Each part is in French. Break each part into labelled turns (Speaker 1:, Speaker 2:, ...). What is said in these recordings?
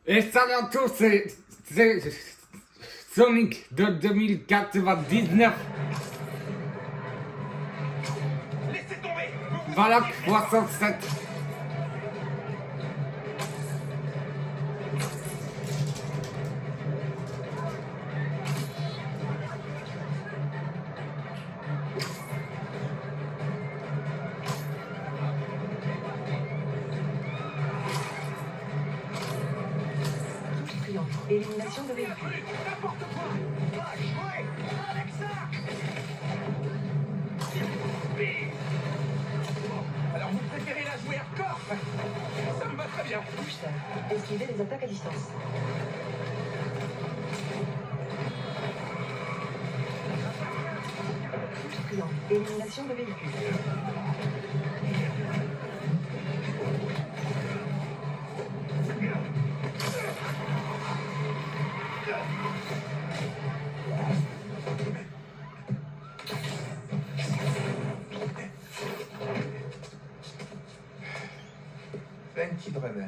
Speaker 1: Et salut à tous, c'est Sonic de 2099.
Speaker 2: Laissez tomber.
Speaker 1: Voilà, 67.
Speaker 3: Élimination de véhicules.
Speaker 2: N'importe quoi. Va jouer avec ça. Bon, alors vous préférez la jouer hardcore? Ça me va très bien.
Speaker 3: Booster. Esquiver les attaques à distance. Touche triangle. Élimination de véhicules.
Speaker 2: Funky Drummer.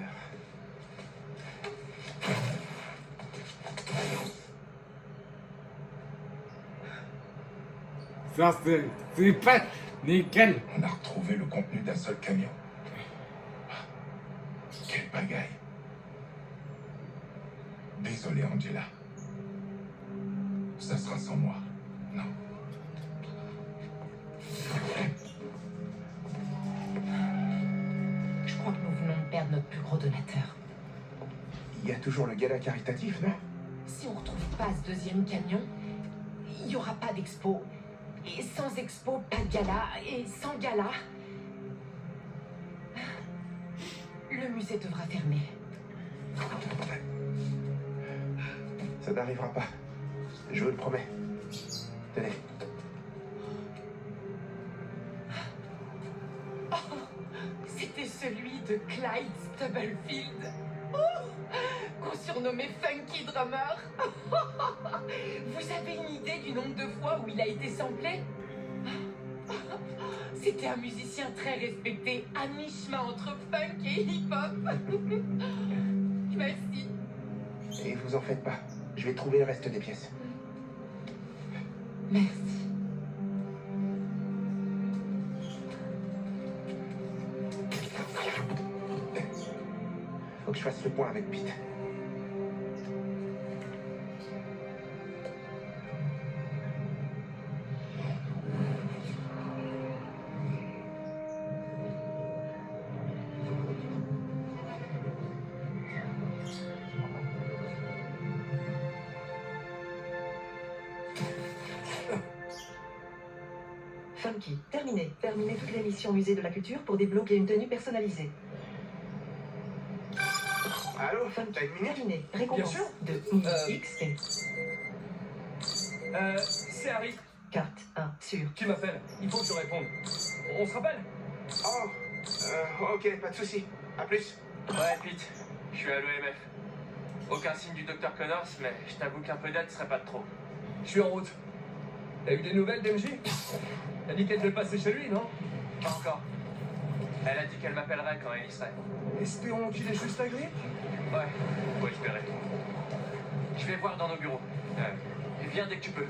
Speaker 1: Ça, c'est super. Nickel.
Speaker 4: On a retrouvé le contenu d'un seul camion. Quelle pagaille. Désolé, Angela. Ça sera sans moi. Non.
Speaker 3: Je crois que nous venons de perdre notre plus gros donateur.
Speaker 2: Il y a toujours le gala caritatif, non?
Speaker 3: Si on ne retrouve pas ce deuxième camion, il n'y aura pas d'expo. Et sans expo, pas de gala. Et sans gala, le musée devra fermer.
Speaker 2: Ça n'arrivera pas. Je vous le promets. Tenez.
Speaker 3: C'était celui de Clyde Stubblefield. Qu'on surnommait Funky Drummer. Vous avez une idée du nombre de fois où il a été samplé? C'était un musicien très respecté, à mi-chemin entre funk et hip-hop. Merci.
Speaker 2: Et vous en faites pas. Je vais trouver le reste des pièces.
Speaker 3: Merci.
Speaker 2: Faut que je fasse le point avec Pete.
Speaker 3: Funky, terminé. Terminez toutes les missions musée de la culture pour débloquer une tenue personnalisée.
Speaker 2: Allô, t'as
Speaker 3: Funky,
Speaker 2: une minute?
Speaker 3: terminé. Récompense
Speaker 5: Bien sûr.
Speaker 3: de XP.
Speaker 5: C'est Harry
Speaker 3: Carte 1 sur.
Speaker 5: qui m'appelle. Il faut que je réponde. On se rappelle?
Speaker 2: Oh, ok, pas de souci. À plus.
Speaker 5: Ouais, Pete. Je suis à l'OMF. Aucun signe du docteur Connors, mais je t'avoue qu'un peu d'aide serait pas de trop. Je suis en route. T'as eu des nouvelles d'MJ? Elle a dit qu'elle devait passer chez lui, non? Pas encore. Elle a dit qu'elle m'appellerait quand elle y serait. Espérons qu'il est juste la grippe? Ouais, faut espérer. Je vais voir dans nos bureaux. Viens dès que tu peux.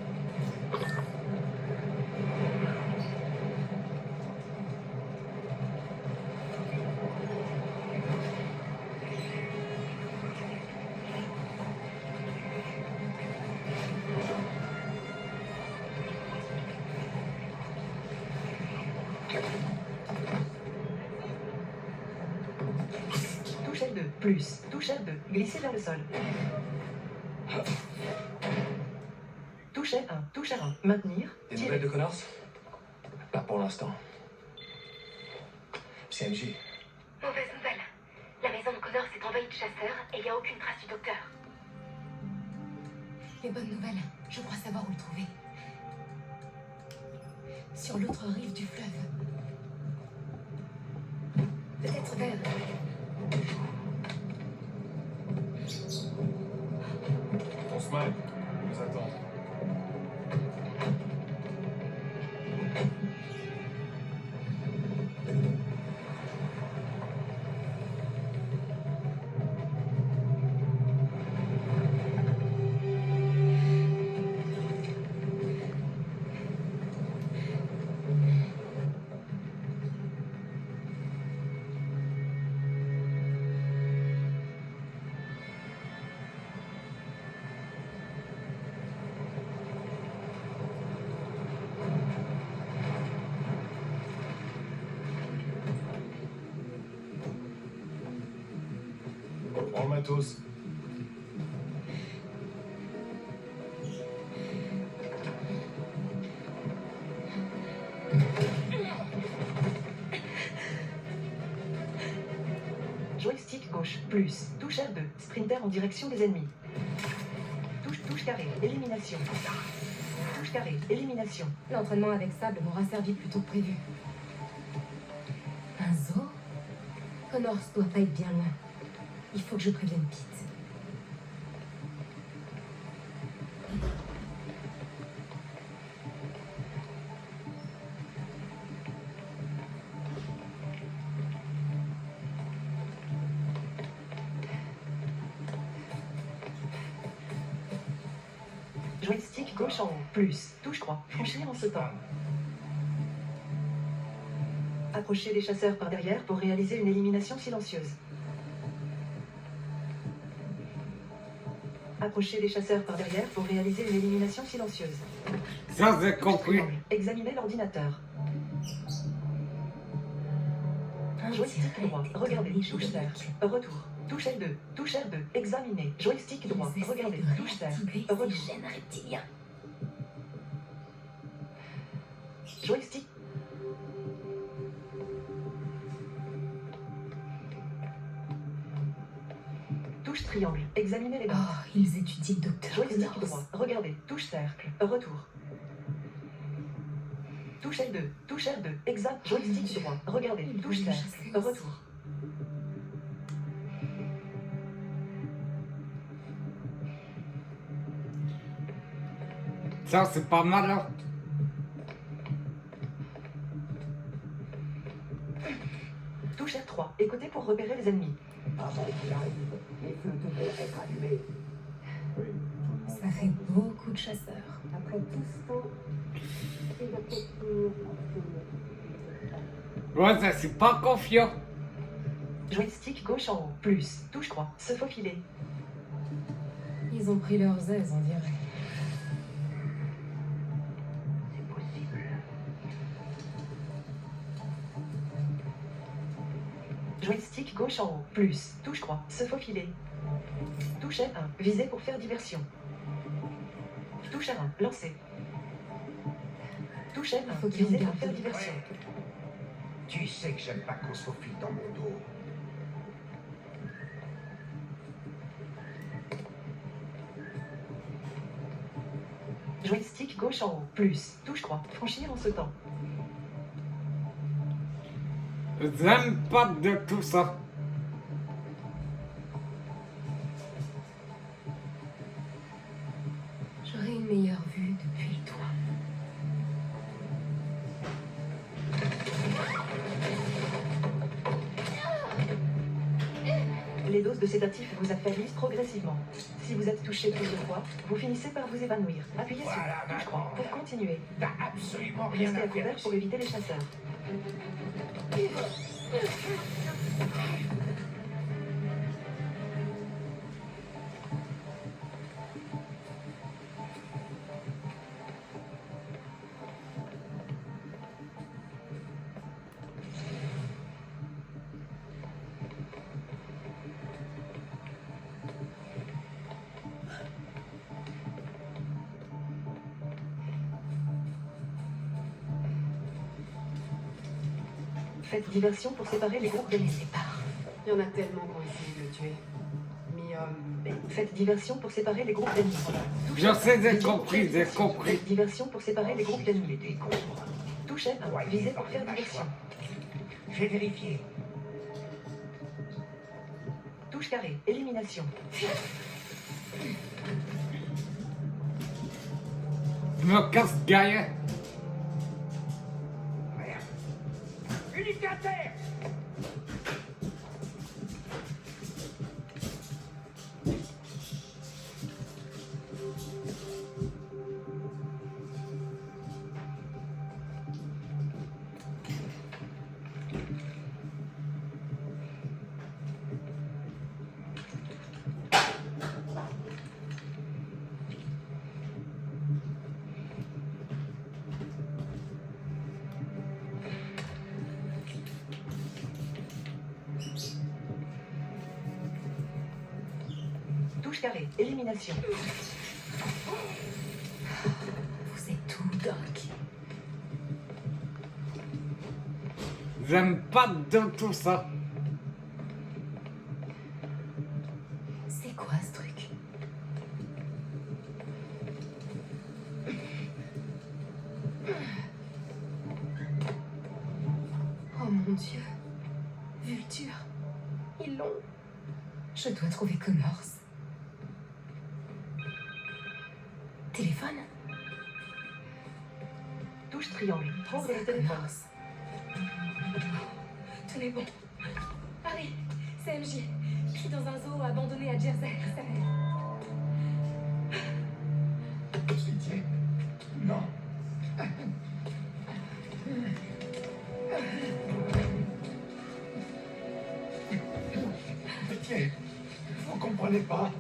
Speaker 3: Touche L2, plus. Touche L2, glisser vers le sol. Touche L1, touche R1, maintenir,
Speaker 5: Des
Speaker 3: tirer.
Speaker 5: nouvelles de Connors? Pas pour l'instant. C'est MJ.
Speaker 6: Mauvaise nouvelle. La maison de Connors est envahie de chasseurs et il n'y a aucune trace du docteur.
Speaker 7: Les bonnes nouvelles, je crois savoir où le trouver. Sur l'autre rive du fleuve. Peut-être vers...
Speaker 4: Osman, nous attend. Prends le matos.
Speaker 8: Joystick gauche, plus. Touche R2, sprinter en direction des ennemis. Touche carré, élimination. Touche carré, élimination.
Speaker 7: L'entraînement avec sable m'aura servi plus tôt que prévu. Un zoo? Connors doit pas être bien loin. Il faut que je prévienne Pete.
Speaker 8: Joystick gauche en haut, plus. Touche croix, franchir en sautant. Approchez les chasseurs par derrière pour réaliser une élimination silencieuse. Approchez les chasseurs par derrière pour réaliser une élimination silencieuse.
Speaker 1: Ça, j'ai compris.
Speaker 8: Examinez l'ordinateur. Joystick droit, regardez, touche cercle, retour. Touche L2, touche R2, examinez. Joystick droit, regardez, touche cercle, retour. Joystick. Touche triangle, examinez les barres.
Speaker 7: Oh, ils étudient le docteur
Speaker 8: Joystick
Speaker 7: Connors.
Speaker 8: droit, regardez, touche cercle, retour. Touche L2, touche R2, exam. Joystick droit, regardez,
Speaker 7: Il
Speaker 8: touche
Speaker 7: bouge les
Speaker 8: cercle,
Speaker 7: chasseurs.
Speaker 8: retour.
Speaker 1: Ça, c'est pas mal, hein.
Speaker 8: Touche R3, écoutez pour repérer les ennemis.
Speaker 7: Ça fait beaucoup de chasseurs.
Speaker 1: Ouais, ça, c'est pas confiant.
Speaker 8: Joystick gauche en haut, plus. Touche croix, se faufiler.
Speaker 7: Ils ont pris leurs aises, on dirait.
Speaker 8: Joystick gauche en haut, plus. Touche croix, se faufiler. Touche R1, viser pour faire diversion. Touche R1, lancer. Touche
Speaker 7: Faut
Speaker 8: R1,
Speaker 7: qu'il
Speaker 8: viser
Speaker 7: regarde
Speaker 8: pour faire
Speaker 7: de
Speaker 8: diversion.
Speaker 2: Tu sais que j'aime pas qu'on se faufile dans mon dos.
Speaker 8: Joystick gauche en haut, plus. Touche croix, franchir en sautant.
Speaker 1: J'aime pas de tout ça.
Speaker 7: J'aurais une meilleure vue depuis le toit.
Speaker 8: Les doses de sédatifs vous affaiblissent progressivement. Si vous êtes touché plusieurs fois, vous finissez par vous évanouir. Appuyez sur
Speaker 2: Voilà,
Speaker 8: touche croix pour continuer.
Speaker 2: T'as absolument rien
Speaker 8: Restez à
Speaker 2: à faire.
Speaker 8: couvert pour éviter les chasseurs. Faites diversion pour séparer les groupes d'ennemis.
Speaker 9: Il y en a tellement qui ont essayé de le tuer.
Speaker 8: Faites diversion pour séparer les groupes d'ennemis.
Speaker 1: Je sais, j'ai compris, j'ai compris.
Speaker 8: Faites diversion pour séparer les groupes d'ennemis. Touche R1, visez pour faire diversion.
Speaker 2: J'ai vérifié.
Speaker 8: Touche carré, élimination.
Speaker 1: Je me casse gaillard.
Speaker 2: Merde. Unité à terre.
Speaker 8: touche carré, élimination.
Speaker 7: Vous êtes tout, Doc.
Speaker 1: J'aime pas de tout ça.
Speaker 7: C'est quoi ce truc? Oh mon Dieu. Vulture. Ils l'ont. Je dois trouver Connors. Téléphone?
Speaker 8: Touche triangle, prendre le
Speaker 7: C'est
Speaker 8: téléphone.
Speaker 7: Connors. Tenez bon. Allez, c'est MJ. Pris dans un zoo abandonné à Jersey. Ça va.
Speaker 4: Pitié. Non. Pitié. Vous comprenez pas.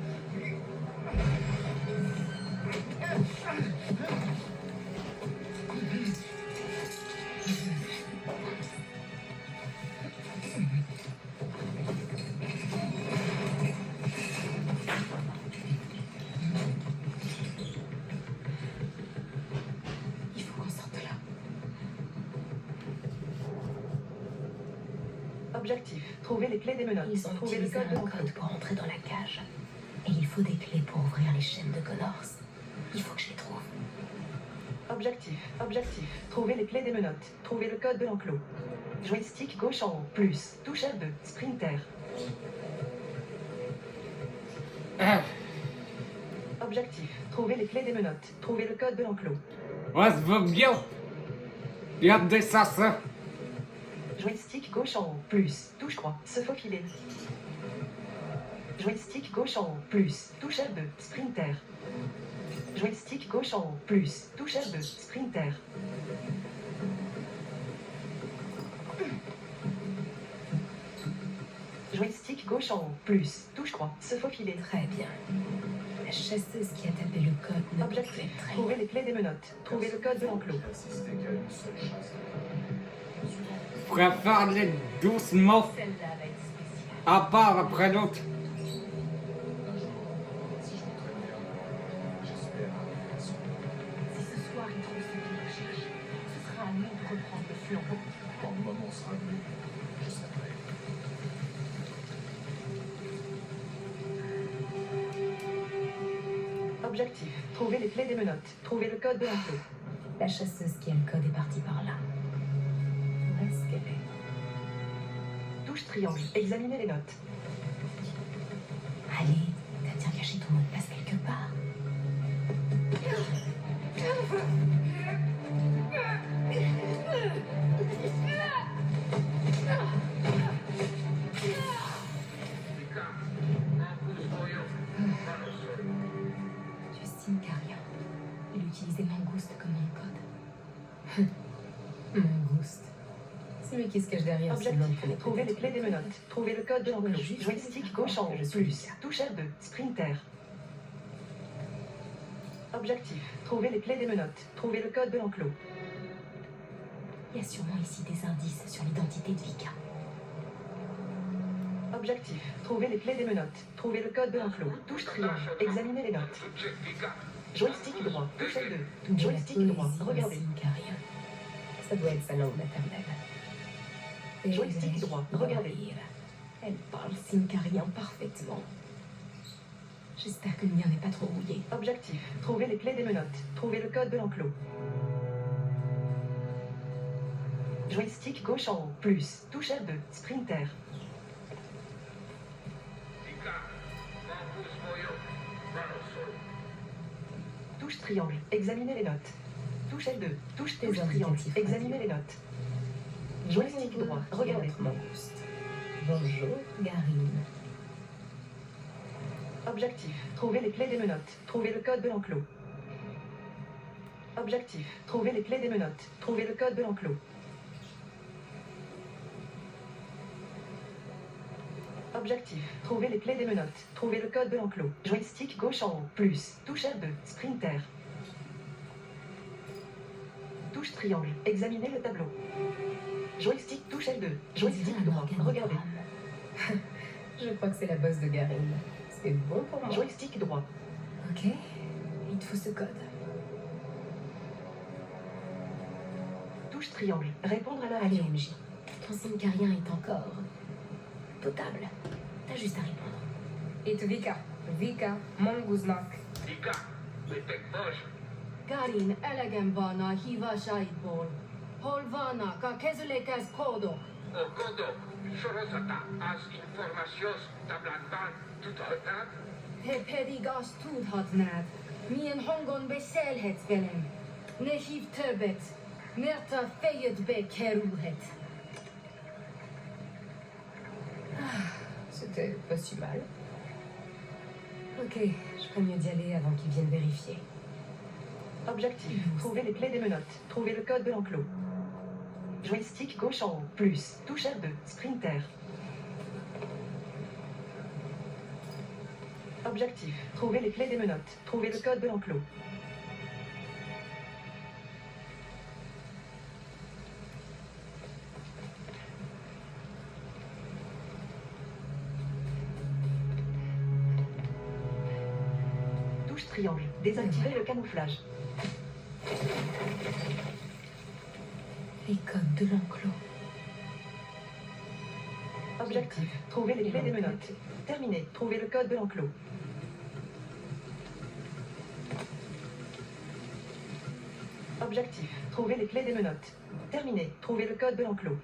Speaker 7: Il faut qu'on sorte de là.
Speaker 8: Objectif, trouver les clés des menottes.
Speaker 7: Ils ont
Speaker 8: Trouver le
Speaker 7: utilisé
Speaker 8: code de
Speaker 7: un
Speaker 8: l'enclos.
Speaker 7: code pour entrer dans la cage. Et il faut des clés pour ouvrir les chaînes de Connors. Il faut que je les trouve.
Speaker 8: Objectif, trouver les clés des menottes. Trouver le code de l'enclos. Joystick gauche en haut, plus. Touche R2, sprinter.
Speaker 1: Ah,
Speaker 8: Objectif, trouver les clés des menottes. Trouver le code de l'enclos.
Speaker 1: ouais, ça va bien. Regardez ça.
Speaker 8: Joystick gauche en haut, plus. Touche croix, se faufiler. Joystick gauche en haut, plus. Touche R2, sprinter. Joystick gauche en haut, plus. Touche R2, sprinter. Joystick gauche en haut, plus. Touche croix, se faufiler.
Speaker 7: Très bien. La chasseuse qui a tapé le code ne peut
Speaker 8: Objectif,
Speaker 7: être très
Speaker 8: trouver les clés des menottes. Trouver le code de l'enclos.
Speaker 4: Insistez qu'à une seule chasse.
Speaker 1: Je préfère les doucement,
Speaker 7: Celle-là va être spéciale.
Speaker 1: à part après l'autre.
Speaker 4: Un jour, si je me traîne bien, j'espère arriver à son but.
Speaker 3: Si ce soir il trouve ce qu'il recherche, ce sera à nous de reprendre le flambeau.
Speaker 4: Quand le moment sera venu, je serai prêt.
Speaker 8: Objectif, trouver les clés des menottes. Trouver le code de l'enclos.
Speaker 7: La chasseuse qui a le code est partie par là. Où est-ce qu'elle est?
Speaker 8: Touche triangle, examiner les notes.
Speaker 7: Allez, t'as bien caché ton mot de passe quelque part. Justine Carrion. Il utilisait Mangouste comme nom de code. Mangouste. C'est lui qui se cache derrière ce nom
Speaker 8: Objectif,
Speaker 7: que les
Speaker 8: trouver les clés des menottes. Trouver le code de l'enclos.
Speaker 7: Juste
Speaker 8: Joystick gauche en haut,
Speaker 7: que je suis
Speaker 8: plus.
Speaker 7: là.
Speaker 8: Touche R2, sprinter. Objectif, trouver les clés des menottes. Trouver le code de l'enclos.
Speaker 7: Il y a sûrement ici des indices sur l'identité de Vika.
Speaker 8: Objectif, trouver les clés des menottes. Trouver le code de l'enclos. Touche triangle, examiner les notes. Joystick droit, touche L2.
Speaker 7: De la
Speaker 8: Joystick droit,
Speaker 7: poésie de
Speaker 8: regardez.
Speaker 7: Justine Carrion. Ça doit être sa langue maternelle. Et
Speaker 8: Joystick droit, regardez.
Speaker 7: Elle parle Sincarien parfaitement. J'espère que le mien n'est pas trop rouillé.
Speaker 8: Objectif, trouver les clés des menottes. Trouver le code de l'enclos. Joystick gauche en haut, plus. Touche R2, sprinter. Touche triangle, examiner les notes. Touche L2, touche
Speaker 7: Des
Speaker 8: touche triangle,
Speaker 7: indicatifs
Speaker 8: examiner les notes. Joystick droit, regardez.
Speaker 7: Mangouste. Bonjour, Garine.
Speaker 8: Objectif, trouver les clés des menottes. Trouver le code de l'enclos. Objectif, trouver les clés des menottes. Trouver le code de l'enclos. Objectif, trouver les clés des menottes. Trouver le code de l'enclos. Joystick gauche en haut, plus. Touche R2, sprinter. Touche triangle, examiner le tableau. Joystick touche L2. Joystick droit, regardez.
Speaker 7: Je crois que c'est la bosse de Garine. C'est bon pour moi.
Speaker 8: Joystick droit.
Speaker 7: Ok, il te faut ce code.
Speaker 8: Touche triangle. Répondre à la
Speaker 7: Allez,
Speaker 8: radio.
Speaker 7: MJ. Ton signe carien est encore potable. T'as juste à répondre.
Speaker 10: Itt Vika. Vika, Monguznak.
Speaker 9: Karin, elegem van a hívásaidból. Hol vannak a kezelékes kódok?
Speaker 11: A kodok sorozata az információs táblában tudhatnád?
Speaker 9: Te pedig azt tudhatnád, milyen hangon beszélhetsz velem. Ne hívd többet, mert a fejedbe kerülhet.
Speaker 10: C'était pas si mal.
Speaker 7: Ok, je ferais mieux d'y aller avant qu'ils viennent vérifier.
Speaker 8: Objectif. Trouver les clés des menottes. Trouver le code de l'enclos. Joystick gauche en haut. Plus. Touche R2. Sprinter. Objectif. Trouver les clés des menottes. Trouver le code de l'enclos. Touche triangle. Désactiver le camouflage.
Speaker 7: Les codes de l'enclos.
Speaker 8: Objectif. Trouver les clés des menottes. Terminé. Trouver le code de l'enclos. Objectif. Trouver les clés des menottes. Terminé. Trouver le code de l'enclos.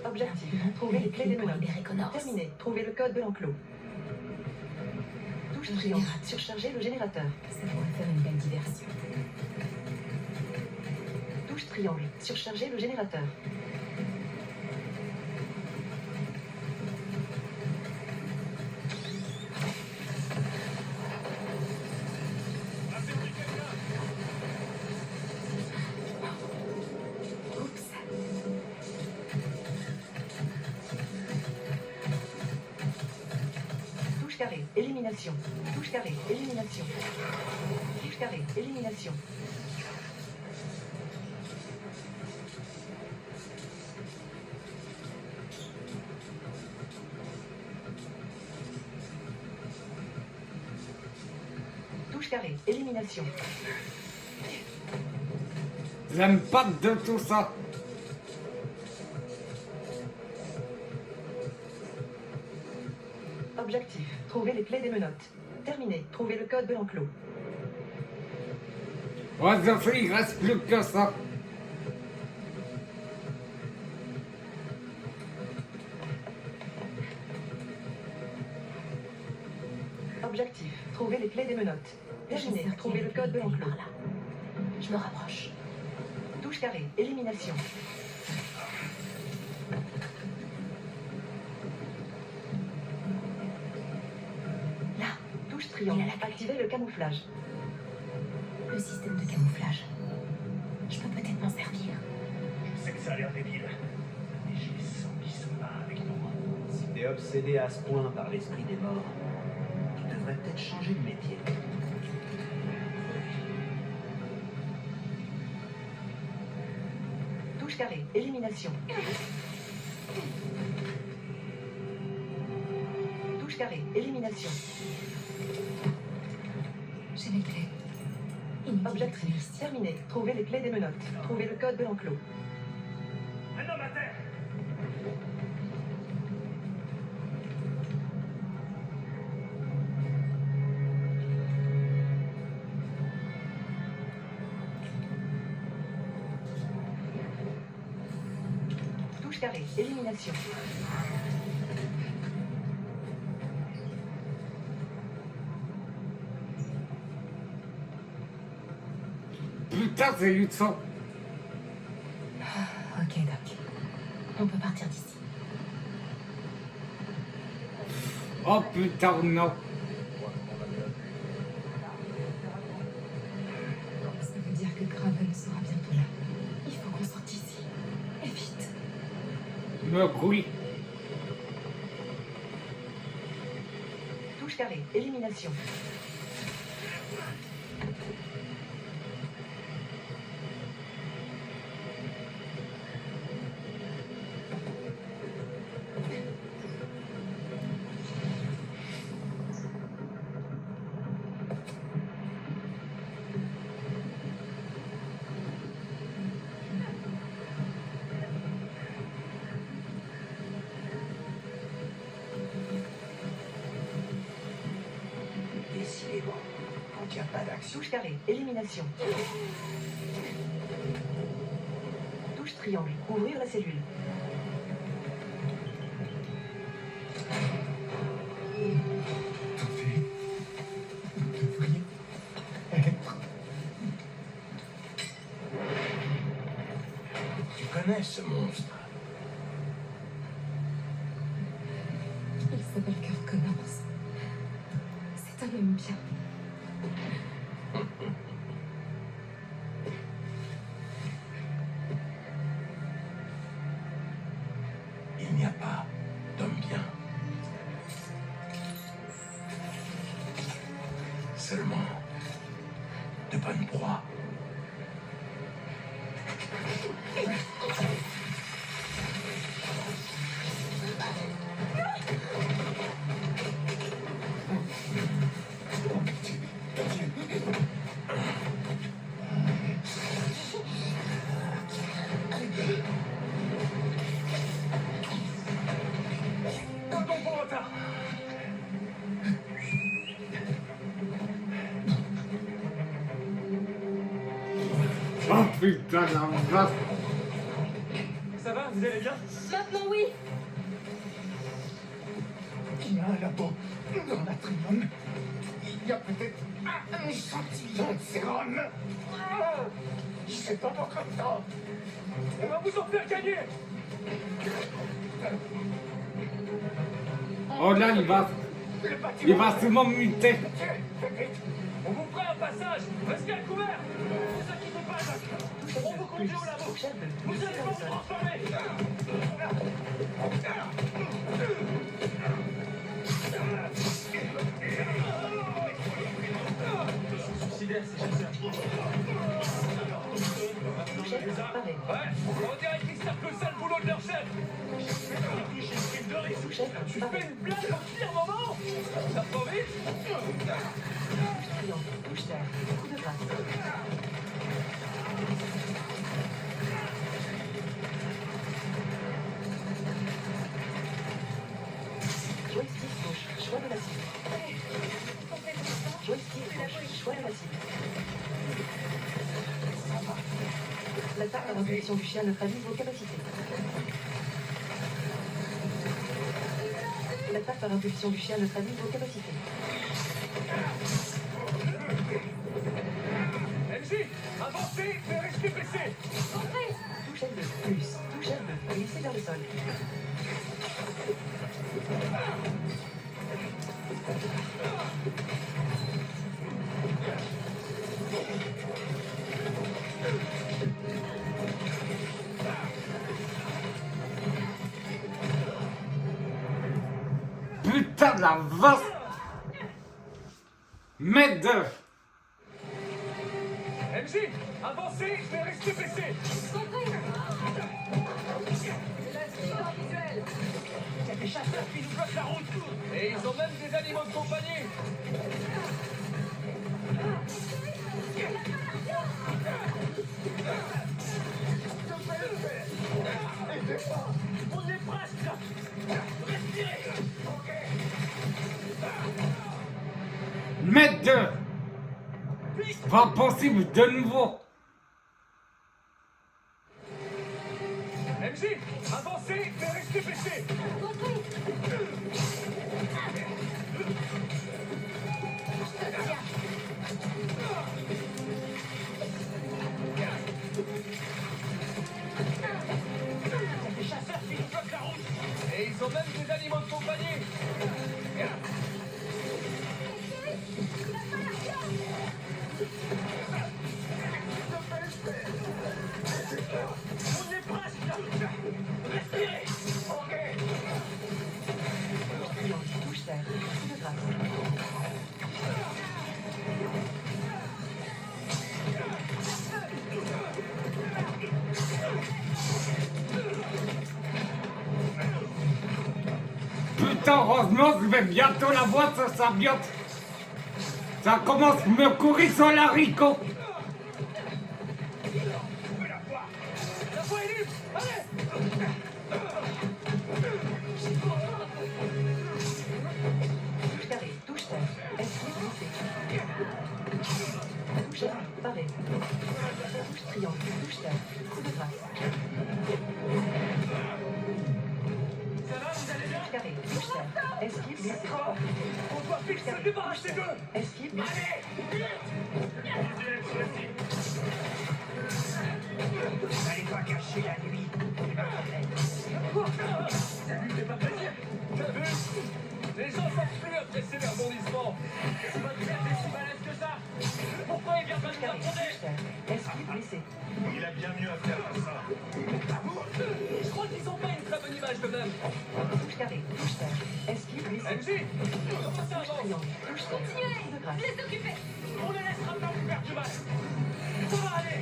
Speaker 8: Objectif. Trouver les clés des menottes. Terminé. Trouver le code de l'enclos. Touche triangle. Surcharger le générateur.
Speaker 7: Ça pourrait faire une belle diversion.
Speaker 8: Touche triangle. Surcharger le générateur.
Speaker 7: Oups.
Speaker 8: Touche carré. Élimination. Touche carré. Élimination. Touche carré. Élimination. Touche carré. Élimination.
Speaker 1: J'aime pas de tout ça.
Speaker 8: Objectif. Trouver les clés des menottes. Terminé. Trouver le code de l'enclos.
Speaker 1: Ouais, Geoffrey, il reste plus que ça.
Speaker 8: Objectif. Trouver les clés des menottes. Terminé. Trouver le code de l'enclos.
Speaker 7: Par là. Je me rapproche.
Speaker 8: Touche carré. Élimination.
Speaker 7: Là,
Speaker 8: Touche triangle. Activer le camouflage.
Speaker 7: le système de camouflage. Je peux peut-être m'en servir.
Speaker 5: Je sais que ça a l'air débile, mais j'ai les sangs qui sont là avec nous.
Speaker 12: Si t'es obsédé à ce point par l'esprit des morts, tu devrais peut-être changer de métier.
Speaker 8: Touche carré. Élimination. Touche carré. Élimination.
Speaker 7: J'ai les clés.
Speaker 8: Objectif. Terminé. Trouver les clés des menottes. Trouver le code de l'enclos.
Speaker 5: Un homme à terre!
Speaker 8: Touche carré. Élimination.
Speaker 1: Putain, c'est eu de sang.
Speaker 7: Ok, Doc. On peut partir d'ici.
Speaker 1: Oh putain, non.
Speaker 7: Ça veut dire que Graven sera bientôt là. Il faut qu'on sorte d'ici. Et vite.
Speaker 1: Me couille.
Speaker 8: Touche carré. Élimination.
Speaker 12: Décidément, quand il n'y a pas d'action.
Speaker 8: Touche carré. Élimination. Touche triangle. Ouvrir la cellule.
Speaker 12: Tu connais ce monstre?
Speaker 7: Il s'appelle Kurt Connors. C'est un homme bien.
Speaker 12: Il n'y a pas d'homme bien. Seulement de bonnes proies.
Speaker 5: Pardon pour le retard.
Speaker 1: Oh putain, la vache.
Speaker 5: Ça va, vous allez bien?
Speaker 9: Maintenant, oui.
Speaker 11: Il y a un labo dans l'atrium. Il y a peut-être un échantillon de sérum. C'est pas pour comme ça.
Speaker 5: On va vous en faire gagner.
Speaker 1: Oh là, il va sûrement muter.
Speaker 5: On vous fera un passage. Restez à couvert. Ne vous inquiétez pas, Jacques. On vous conduit au labo.
Speaker 8: Touche L2.
Speaker 5: Vous
Speaker 8: Glisser
Speaker 5: allez
Speaker 8: vers
Speaker 5: pas
Speaker 8: le
Speaker 5: vous
Speaker 8: sol.
Speaker 5: transformer. Suicidaire, ces chasseurs.
Speaker 8: Touche L2. Pareil.
Speaker 5: Ouais, on dirait qu'ils servent le sale boulot de leur chef.
Speaker 8: Touche L2.
Speaker 5: Tu
Speaker 8: Pareil.
Speaker 5: fais une blague au pire moment. Ça va trop vite.
Speaker 8: Touche triangle. Touche terre. Coup de grâce. Joystick gauche. Choix de la cible. Joystick gauche. Choix de la cible. L'attaque à l'impulsion du chien neutralise vos capacités. L'attaque par impulsion du chien neutralise vos capacités.
Speaker 5: MJ, avancez, mais restez baissé.
Speaker 8: Touche L2. Plus. Touche L2. Glisser vers le sol.
Speaker 1: Putain, la vache. Mec de...
Speaker 5: MJ, avancez, mais restez baissé. Il y a des chasseurs qui nous bloquent la route. Et ils ont même des animaux de compagnie. On est presque. Respirez.
Speaker 1: Mec de... C'est pas possible de nouveau.
Speaker 5: MJ, avancez, mais restez baissé. Des chasseurs qui nous bloquent la route. Et ils ont même des animaux de compagnie. On est presque. Respirez. Ok.
Speaker 8: Triangle. Touche terre. Coup de grâce.
Speaker 1: putain, heureusement, je vais bientôt la voir, ce symbiote. Ça commence à me courir sur l'haricot.
Speaker 5: La voie est libre. Allez.
Speaker 8: Touche carré, touche terre. Esquive glissée. Touche R, barré. Touche triangle, touche terre. Coup de grâce.
Speaker 5: Ça va, vous allez bien?
Speaker 8: Touche carré, touche terre. Esquive glissée.
Speaker 5: On doit vite se débarrasser d'eux.
Speaker 8: Esquive glissée.
Speaker 12: Allez pas cacher la nuit.
Speaker 5: Ça lui fait pas plaisir. T'as vu? Les gens s'enfuient après ces rebondissements. C'est votre tête est si balèze que ça. Pourquoi il vient pas
Speaker 8: Touche
Speaker 5: nous
Speaker 8: carré,
Speaker 5: affronter?
Speaker 8: touche terre. Esquive glissée.
Speaker 4: Il a bien mieux à faire que ça.
Speaker 5: Je crois qu'ils ont pas une très bonne image de même.
Speaker 8: Touche carré, touche terre. Esquive glissée.
Speaker 5: MJ, comment ça avance?
Speaker 8: Triangle, touche terre. Coup de grâce.
Speaker 3: Les occuper.
Speaker 5: On les laissera pas vous faire du mal. Ça va aller.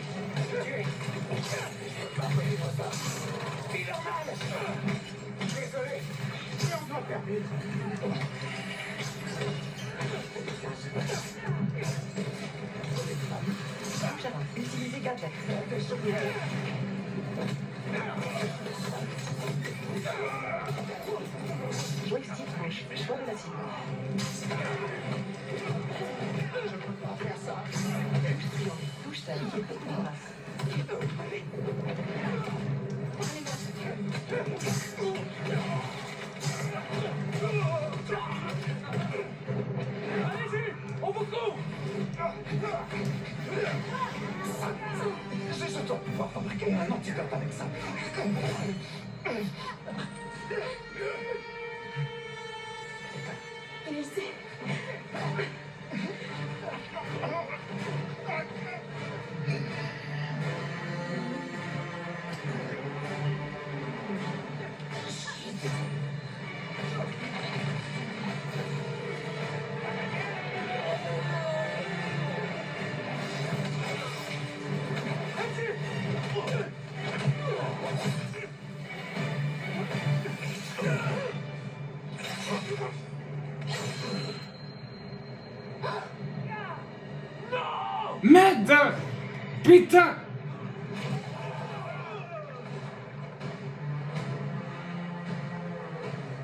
Speaker 11: Désolé, mais on doit terminer.
Speaker 8: Touche à 1. Utilisez gadget. Joystick gauche. Choix de la cible.
Speaker 11: Je peux pas faire ça.
Speaker 8: Touche triangle, touche terre. Coup de grâce.
Speaker 5: Allez-y, on vous couvre.
Speaker 11: Je dois pouvoir fabriquer un antidote avec ça.
Speaker 7: Il sait.
Speaker 1: Merde! Putain!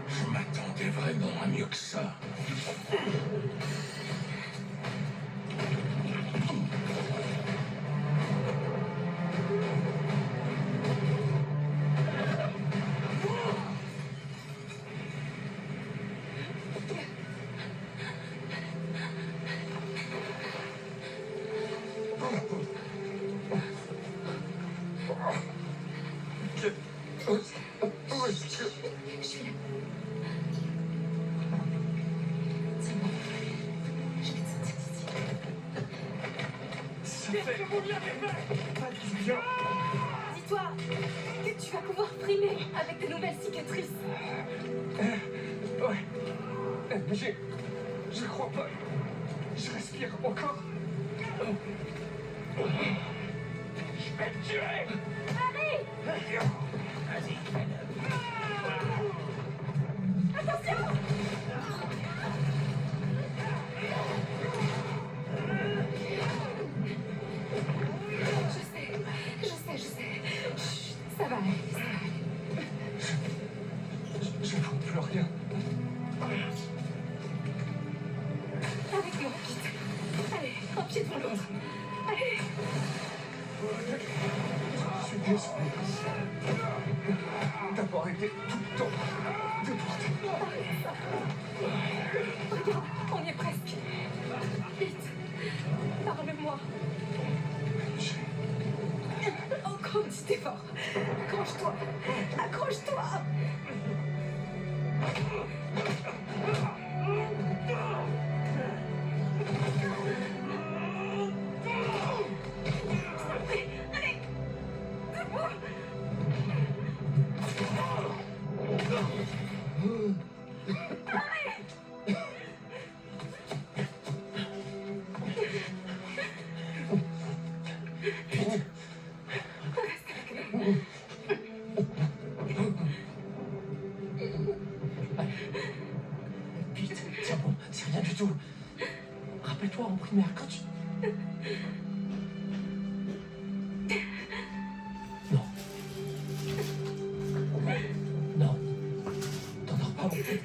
Speaker 4: Je m'attendais vraiment à mieux que ça.
Speaker 7: Je suis là. Tiens-moi. Je vais te sortir d'ici.
Speaker 5: Qu'est-ce que vous lui avez fait?
Speaker 11: Pas de vision.
Speaker 7: Dis-toi que tu vas pouvoir frimer avec tes nouvelles cicatrices.
Speaker 11: Ouais. Je crois pas. Je respire encore. Je vais te tuer.
Speaker 7: Vas-y. Attention! Je sais. Chut, ça va aller, ça va aller.
Speaker 11: Je ne vois plus rien.
Speaker 7: Avec moi, vite. Allez, un pied devant l'autre. Allez.
Speaker 11: Je suis désolé d'avoir été tout le temps débordé.
Speaker 7: Regarde, on y est presque. Vite. Parle-moi. Encore un petit effort. Accroche-toi. Accroche-toi. Allez. Debout. Reste avec nous.
Speaker 5: Rien du tout. Rappelle-toi en primaire, quand tu... Non. Non. T'endors pas, mon petit.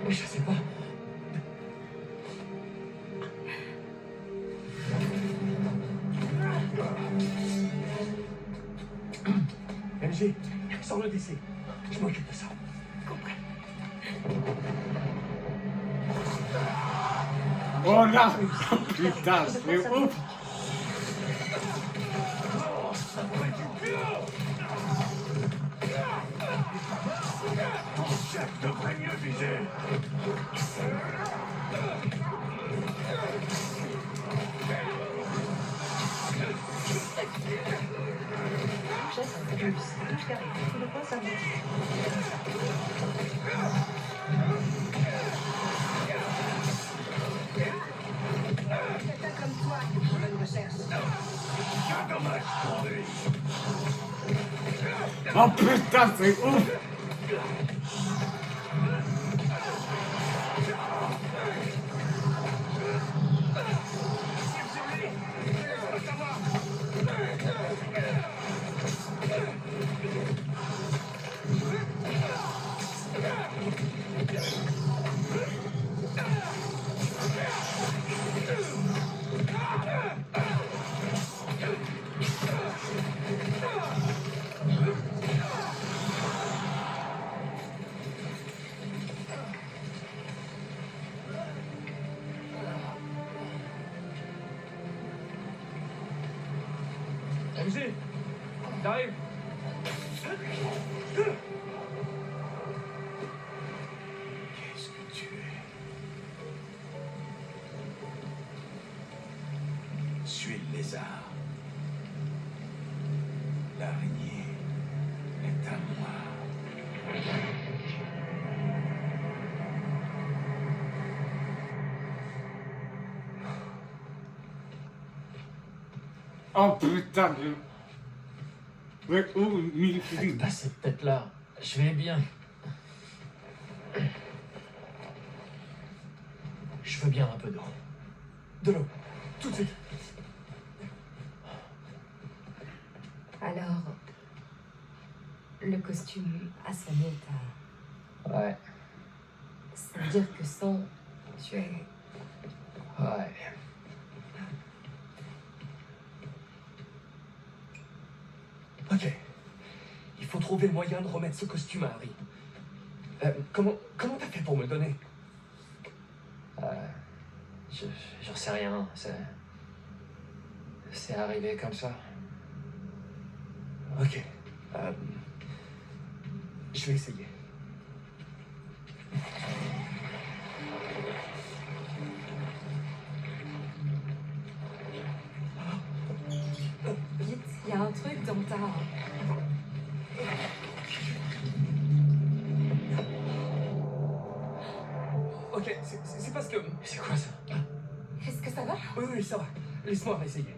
Speaker 5: Je sais pas. MG, sors-le d'ici. Je m'occupe de ça.
Speaker 3: Compris.
Speaker 1: Oh là, putain, c'est ouf.
Speaker 11: Ton chef devrait mieux viser.
Speaker 8: Chef, plus, touche carré, tout le point symbolique.
Speaker 9: Quelqu'un comme toi qui trouve une recherche.
Speaker 11: Quel dommage pour lui.
Speaker 1: Oh putain, c'est ouf.
Speaker 5: MJ, t'arrives.
Speaker 11: Qu'est-ce que tu es? Suis le lézard. L'araignée est à moi.
Speaker 1: Oh putain de... Mais où,
Speaker 5: Faites pas cette tête-là. Je vais bien. Je veux bien un peu d'eau. De l'eau. Tout de suite.
Speaker 7: Alors, le costume a sonné ta...
Speaker 5: Ouais.
Speaker 7: Ça veut dire que sans, tu es...
Speaker 5: Ouais. Ok. Il faut trouver le moyen de remettre ce costume à Harry. Comment t'as fait pour me le donner? J'en sais rien. C'est arrivé comme ça. Ok. Je vais essayer.
Speaker 7: Vite, il y a un truc dans ta...
Speaker 5: Ok, c'est parce que... C'est quoi ça?
Speaker 7: Est-ce que ça va?
Speaker 5: Oui, ça va. Laisse-moi essayer.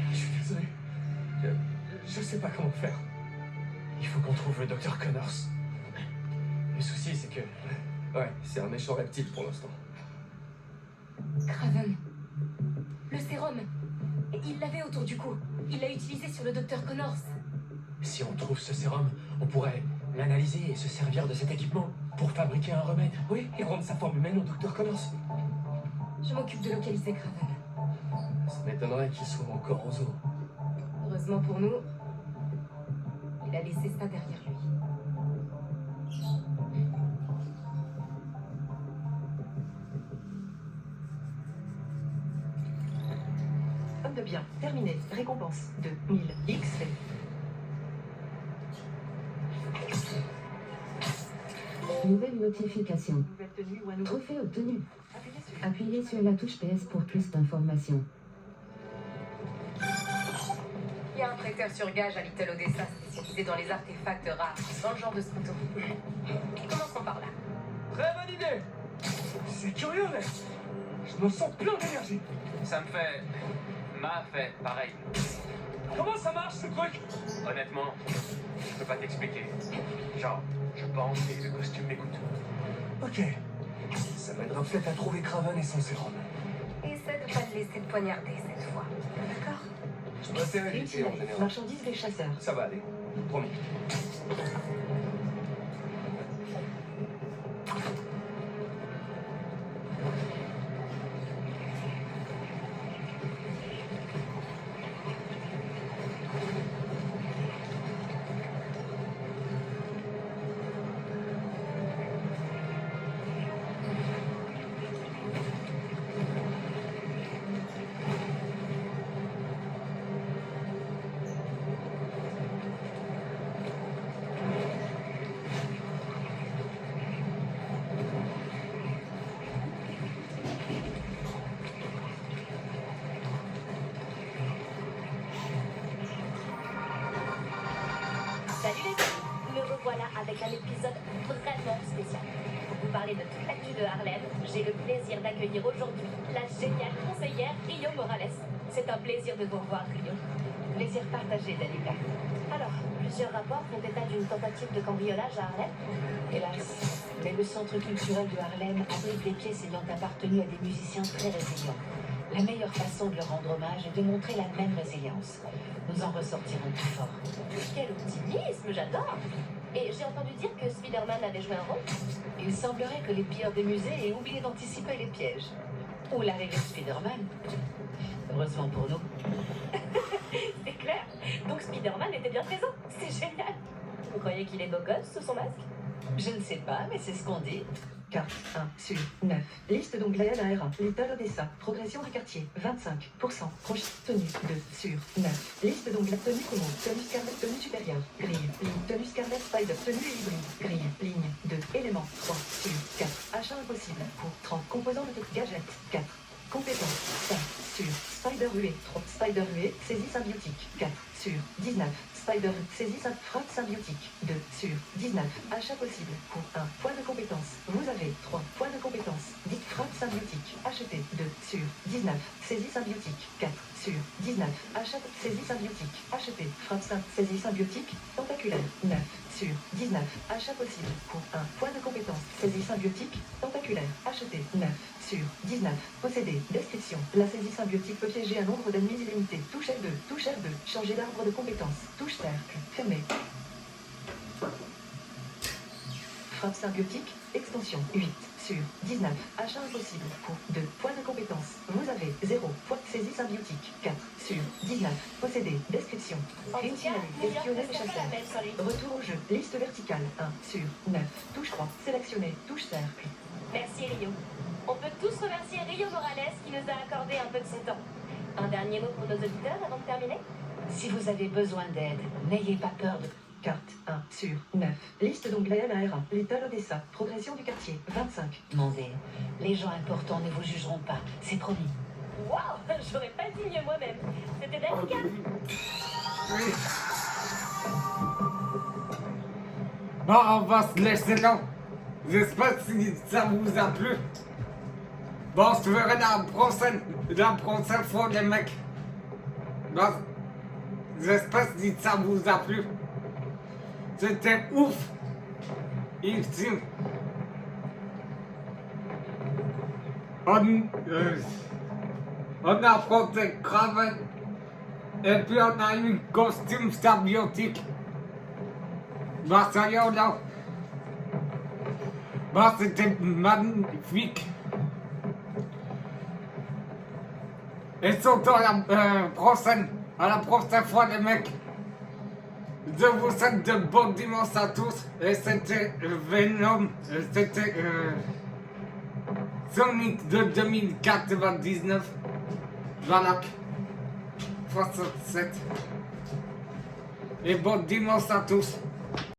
Speaker 5: Je suis désolé. Je sais pas comment faire. Il faut qu'on trouve le docteur Connors. Le souci, c'est que Ouais, c'est un méchant reptile pour l'instant.
Speaker 7: Craven. Le sérum. Il l'avait autour du cou. Il l'a utilisé sur le docteur Connors.
Speaker 5: Si on trouve ce sérum, on pourrait l'analyser et se servir de cet équipement pour fabriquer un remède. Oui, et rendre sa forme humaine au docteur Connors.
Speaker 7: Je m'occupe de localiser Craven.
Speaker 5: Ça m'étonnerait qu'il soit encore aux eaux.
Speaker 7: Heureusement pour nous, il a laissé ça derrière lui.
Speaker 8: Homme de bien, terminé. Récompense de 1000 XP.
Speaker 13: Nouvelle notification.
Speaker 8: Nouvelle tenue ou un nouveau.
Speaker 13: Trophée obtenu.
Speaker 8: Appuyez sur.
Speaker 13: Appuyez sur la touche PS pour plus d'informations.
Speaker 10: Il y a un prêteur sur gage à Little Odessa spécialisé dans les artefacts rares, dans le genre de Sputo. Commençons par là.
Speaker 5: Très bonne idée. C'est curieux, mais je me sens plein d'énergie.
Speaker 14: Ça m'a fait pareil.
Speaker 5: Comment ça marche ce truc?
Speaker 14: Honnêtement, je peux pas t'expliquer. Genre, je pense et le costume m'écoute.
Speaker 5: Ok. Ça m'aidera peut-être à trouver Craven et son sérum.
Speaker 10: Essaie de pas te laisser te poignarder cette fois. D'accord?
Speaker 5: Je préfère éviter en
Speaker 8: Itinéraire.
Speaker 5: général.
Speaker 8: Marchandises des chasseurs.
Speaker 5: Ça va aller. Promis.
Speaker 6: Salut les amis, me revoilà avec un épisode vraiment spécial. Pour vous parler de toute l'actu de Harlem, j'ai le plaisir d'accueillir aujourd'hui la géniale conseillère Rio Morales. C'est un plaisir de vous revoir, Rio. Plaisir partagé, Danica. Alors, plusieurs rapports font état d'une tentative de cambriolage à Harlem. Hélas, mais le centre culturel de Harlem abrite des pièces ayant appartenu à des musiciens très résilients. La meilleure façon de leur rendre hommage est de montrer la même résilience. Nous en ressortirons plus fort. Quel optimisme, j'adore! Et j'ai entendu dire que Spider-Man avait joué un rôle. Il semblerait que les pilleurs des musées aient oublié d'anticiper les pièges. Ou l'arrivée de Spider-Man. Heureusement pour nous. C'est clair. Donc Spider-Man était bien présent. C'est génial. Vous croyez qu'il est beau gosse sous son masque? Je ne sais pas, mais c'est ce qu'on dit.
Speaker 8: Carte 1 sur 9. Liste d'onglets ARA. Little Odessa. Progression du quartier. 25%. Tenue 2 sur 9. Liste d'onglets. Tenue commun. Tenue Scarlet. Tenue supérieure. Grille. Ligne. Tenue Scarlet Spider. Tenue hybride. Grille. Ligne 2. Éléments 3 sur 4. Achat impossible. Pour 30. Composants de gadget. 4. Compétences 5 sur Spider Ruée. 3. Spider Ruée. Saisie symbiotique. 4 sur 19. Spider saisie frappe symbiotique. 2 sur 19. Achat possible. Pour 1. Point de compétence. Vous avez 3 points de compétence. Dites frappe symbiotique. Acheté. 2 sur 19. Saisie symbiotique. 4 sur 19. Achat saisie symbiotique. Acheté. Frappe saisie symbiotique. Tentaculaire. 9 sur 19. Achat possible. Pour 1. Point de compétence. Saisie symbiotique. Tentaculaire. Acheté. 9 sur 19. Possédé. Description. La saisie symbiotique peut piéger un nombre d'ennemis illimité. Touche L2. Touche R2. Changer d'arbre de compétence. Touche cercle. Fermé. Frappe symbiotique. Extension. 8 sur 19. Achat impossible. Pour 2 points de compétence. Vous avez 0 point. Saisie symbiotique. 4 sur 19. Possédé. Description. Criminel. Espionner les chasseurs. Retour au jeu. Liste verticale. 1 sur 9. Touche 3. Sélectionné. Touche cercle.
Speaker 6: Merci Rio. On peut tous remercier Rio Morales qui nous a accordé un peu de son temps. Un dernier mot pour nos auditeurs avant de terminer? Si vous avez besoin d'aide, n'ayez pas peur de...
Speaker 8: Carte 1 sur 9. Liste d'onglets ARA. Little Odessa. Progression du quartier. 25.
Speaker 6: Demandez. Les gens importants ne vous jugeront pas, c'est promis. Waouh, j'aurais pas dit mieux moi-même. C'était Danica.
Speaker 1: Oui. Bon, on va se laisser là. J'espère que ça vous a plu. Bon, je te verrai la prochaine fois, les mecs. Bon, j'espère que ça vous a plu. C'était ouf. Ultime. on a affronté Kraven. Et puis on a eu costume symbiotique. Bah ça y est, on a. Bah c'était magnifique. Et surtout à la prochaine fois les mecs. Je vous souhaite de bon dimanche à tous. Et c'était Venom. C'était Sonic de 2099. Voilà. 67. Et bon dimanche à tous.